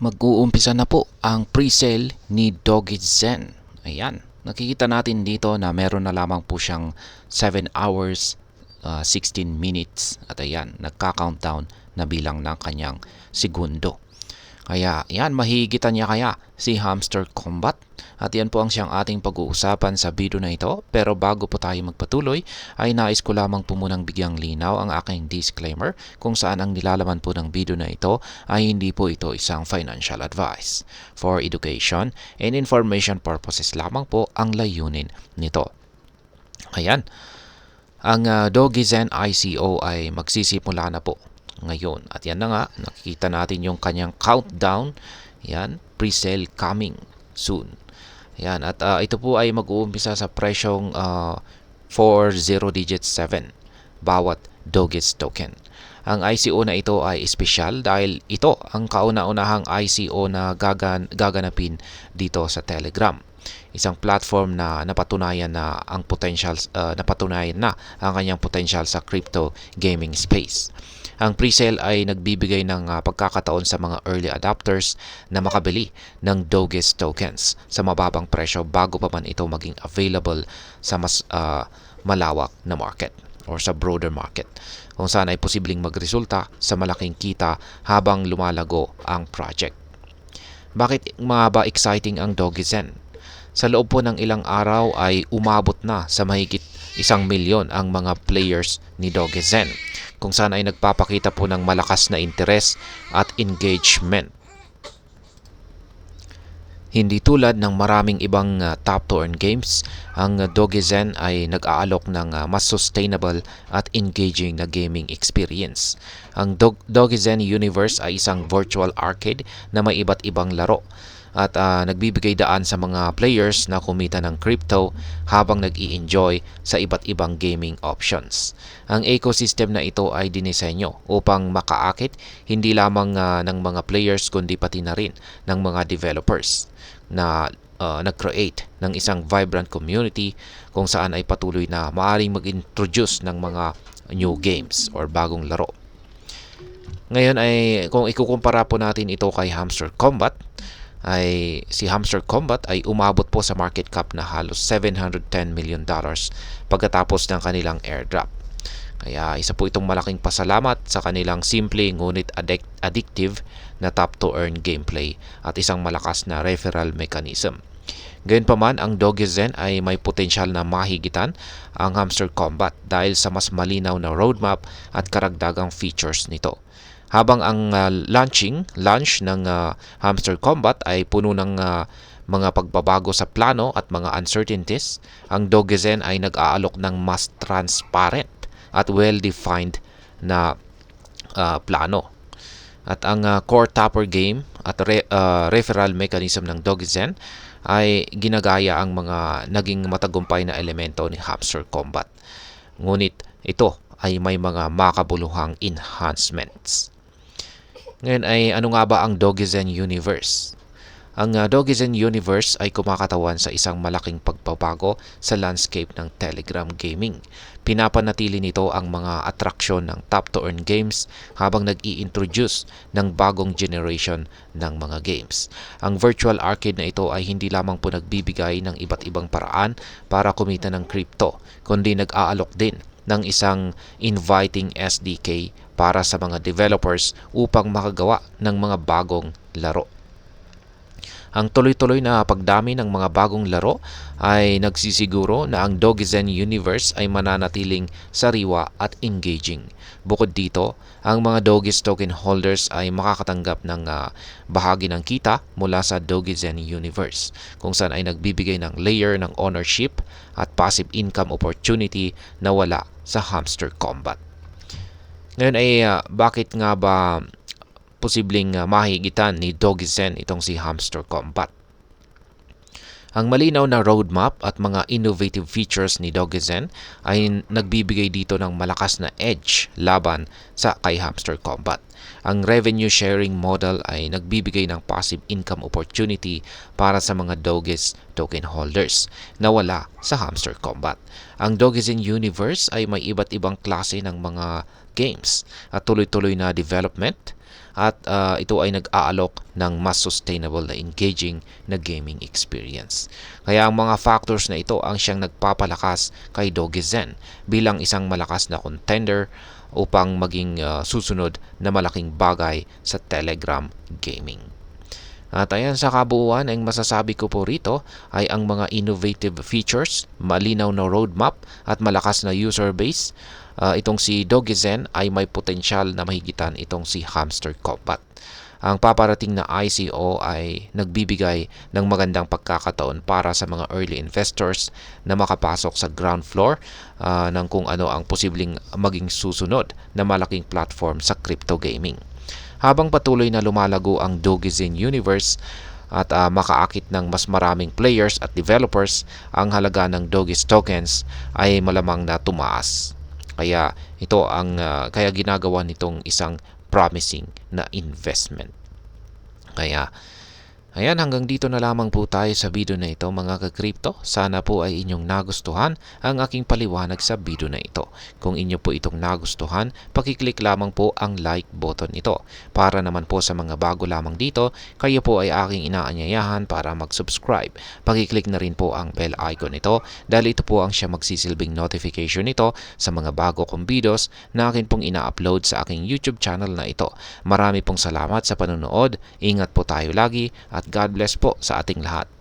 Mag-uumpisa na po ang pre-sale ni Doggy Zen. Ayan, nakikita natin dito na meron na lamang po siyang 7 hours 16 minutes at ayan, nagka-countdown na bilang ng kanyang segundo. Kaya yan, mahigitan niya kaya si Hamster Combat. At yan po ang siyang ating pag-uusapan sa video na ito. Pero bago po tayo magpatuloy, ay nais ko lamang po munang bigyang linaw ang aking disclaimer kung saan ang nilalaman po ng video na ito ay hindi po ito isang financial advice. For education and information purposes lamang po ang layunin nito. Ayan, ang Doggy Zen ICO ay magsisimula na po ngayon. At yan na nga, nakikita natin yung kanyang countdown. Yan, pre-sale coming soon. Yan, at ito po ay mag-uumpisa sa presyong 40 digit 7 bawat Doggy's token. Ang ICO na ito ay espesyal dahil ito ang kauna-unahang ICO na gaganapin dito sa Telegram. Isang platform na napatunayan na ang kanyang potential sa crypto gaming space. Ang pre-sale ay nagbibigay ng pagkakataon sa mga early adopters na makabili ng Doggy's tokens sa mababang presyo bago pa man ito maging available sa mas malawak na market or sa broader market, kung saan ay posibleng magresulta sa malaking kita habang lumalago ang project. Bakit ba exciting ang Doggy Zen? Sa loob po ng ilang araw ay umabot na sa mahigit 1 milyon ang mga players ni Doggy Zen, kung saan ay nagpapakita po ng malakas na interes at engagement. Hindi tulad ng maraming ibang top-to-earn games, ang Doggy Zen ay nag-aalok ng mas sustainable at engaging na gaming experience. Ang Doggy Zen Universe ay isang virtual arcade na may iba't ibang laro at nagbibigay daan sa mga players na kumita ng crypto habang nag-i-enjoy sa iba't ibang gaming options. Ang ecosystem na ito ay dinisenyo upang makaakit hindi lamang ng mga players kundi pati na rin ng mga developers na nag-create ng isang vibrant community kung saan ay patuloy na maaaring mag-introduce ng mga new games or bagong laro. Ngayon ay kung ikukumpara po natin ito kay Hamster Combat, ay si Hamster Combat ay umabot po sa market cap na halos $710 million pagkatapos ng kanilang airdrop. Kaya isa po itong malaking pasalamat sa kanilang simple ngunit addictive na top-to-earn gameplay at isang malakas na referral mechanism. Gayunpaman, ang Doggy Zen ay may potensyal na mahigitan ang Hamster Combat dahil sa mas malinaw na roadmap at karagdagang features nito. Habang ang launch ng Hamster Combat ay puno ng mga pagbabago sa plano at mga uncertainties, ang Doggy Zen ay nag-aalok ng mas transparent at well-defined na plano. At ang core topper game at referral mechanism ng Doggy Zen ay ginagaya ang mga naging matagumpay na elemento ni Hamster Combat. Ngunit ito ay may mga makabuluhang enhancements. Ngayon ay ano nga ba ang Doggy Zen Universe? Ang Doggy Zen Universe ay kumakatawan sa isang malaking pagbabago sa landscape ng Telegram gaming. Pinapanatili nito ang mga atraksyon ng top-to-earn games habang nag-i-introduce ng bagong generation ng mga games. Ang virtual arcade na ito ay hindi lamang po nagbibigay ng iba't ibang paraan para kumita ng crypto, kundi nag-aalok din ng isang inviting SDK para sa mga developers upang makagawa ng mga bagong laro. Ang tuloy-tuloy na pagdami ng mga bagong laro ay nagsisiguro na ang Doggy Zen Universe ay mananatiling sariwa at engaging. Bukod dito, ang mga Doggy's token holders ay makakatanggap ng bahagi ng kita mula sa Doggy Zen Universe, kung saan ay nagbibigay ng layer ng ownership at passive income opportunity na wala sa Hamster Combat. Ngayon ay bakit nga ba posibleng mahigitan ni Doggy Zen itong si Hamster Combat? Ang malinaw na roadmap at mga innovative features ni Doggy Zen ay nagbibigay dito ng malakas na edge laban sa kay Hamster Combat. Ang revenue sharing model ay nagbibigay ng passive income opportunity para sa mga Doggy's token holders na wala sa Hamster Combat. Ang Doggy Zen Universe ay may iba't ibang klase ng mga games at tuloy-tuloy na development at ito ay nag-aalok ng mas sustainable na engaging na gaming experience. Kaya ang mga factors na ito ang siyang nagpapalakas kay Dogezen bilang isang malakas na contender upang maging susunod na malaking bagay sa Telegram gaming. At ayan, sa kabuuan, ang masasabi ko po rito ay ang mga innovative features, malinaw na roadmap at malakas na user base. Itong si Dogezen ay may potensyal na mahigitan itong si Hamster Combat. Ang paparating na ICO ay nagbibigay ng magandang pagkakataon para sa mga early investors na makapasok sa ground floor ng kung ano ang posibleng maging susunod na malaking platform sa crypto gaming. Habang patuloy na lumalago ang Dogezen universe at makaakit ng mas maraming players at developers, ang halaga ng Doge's tokens ay malamang na tumaas. Kaya ito ang kaya ginagawa nitong isang promising na investment. Kaya ayan, hanggang dito na lamang po tayo sa video na ito mga ka-crypto. Sana po ay inyong nagustuhan ang aking paliwanag sa video na ito. Kung inyo po itong nagustuhan, pakiclick lamang po ang like button ito. Para naman po sa mga bago lamang dito, kayo po ay aking inaanyayahan para mag-subscribe. Pakiclick na rin po ang bell icon ito dahil ito po ang siya magsisilbing notification nito sa mga bago kong videos na akin pong ina-upload sa aking YouTube channel na ito. Marami pong salamat sa panonood. Ingat po tayo lagi at God bless po sa ating lahat.